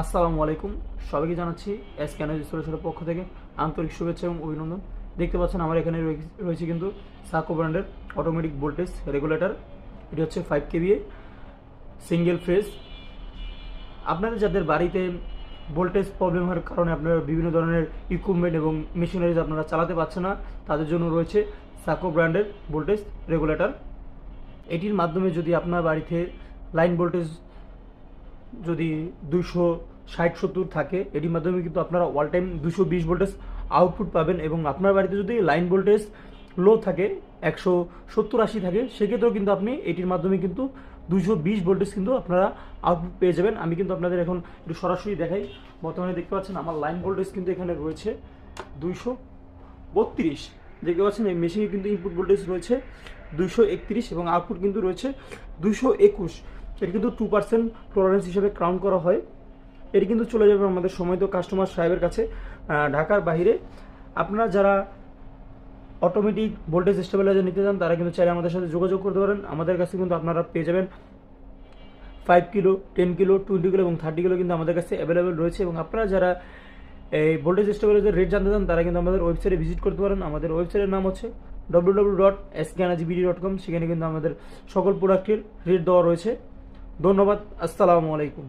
আসসালামু আলাইকুম। সবাইকে জানাচ্ছি এসকে এনার্জি সলিউশনের পক্ষ থেকে আন্তরিক শুভেচ্ছা এবং অভিনন্দন। দেখতে পাচ্ছেন আমার এখানে রয়েছে কিন্তু সাকো ব্র্যান্ডের অটোমেটিক ভোল্টেজ রেগুলেটর। এটি হচ্ছে 5 কেভিএ সিঙ্গেল ফেজ। আপনাদের যাদের বাড়িতে ভোল্টেজ প্রবলেম হওয়ার কারণে আপনারা বিভিন্ন ধরনের ইকুইপমেন্ট এবং মেশিনারিজ আপনারা চালাতে পারছেন না, তাদের জন্য রয়েছে সাকো ব্র্যান্ডের ভোল্টেজ রেগুলেটর। এটির মাধ্যমে যদি আপনার বাড়িতে লাইন ভোল্টেজ যদি 260-70 থাকে, এটির মাধ্যমে কিন্তু আপনারা অল টাইম 220 ভোল্টেজ আউটপুট পাবেন। এবং আপনার বাড়িতে যদি লাইন ভোল্টেজ লো থাকে, 170-80 থাকে, সেক্ষেত্রেও কিন্তু আপনি এটির মাধ্যমে কিন্তু 220 ভোল্টেজ কিন্তু আপনারা আউটপুট পেয়ে যাবেন। আমি কিন্তু আপনাদের এখন একটু সরাসরি দেখাই। বর্তমানে দেখতে পাচ্ছেন আমার লাইন ভোল্টেজ কিন্তু এখানে রয়েছে 232। দেখতে পাচ্ছেন এই মেশিনে কিন্তু ইনপুট ভোল্টেজ রয়েছে 231 এবং আউটপুট কিন্তু রয়েছে 221। এটি কিন্তু 2% টলারেন্স হিসেবে কাউন্ট করা হয়। এটি কিন্তু চলে যাবে আমাদের সময় তো কাস্টমার সাহেবের কাছে ঢাকার বাইরে। আপনারা যারা অটোমেটিক ভোল্টেজ স্টেবিলাইজার নিতে চান তারা কিন্তু চাইলে আমাদের সাথে যোগাযোগ করতে পারেন। আমাদের কাছে কিন্তু আপনারা পেয়ে যাবেন 5 কিলো, 10 কিলো, 20 কিলো এবং 30 কিলো কিন্তু আমাদের কাছে অ্যাভেলেবেল রয়েছে। এবং আপনারা যারা এই ভোল্টেজ স্টেবিলাইজার রেট জানতে চান তারা কিন্তু আমাদের ওয়েবসাইটে ভিজিট করতে পারেন। আমাদের ওয়েবসাইটের নাম হচ্ছে www.skenergybd.com। সেখানে কিন্তু আমাদের সকল প্রোডাক্টের রেট দেওয়া রয়েছে। ধন্যবাদ। আসসালামু আলাইকুম।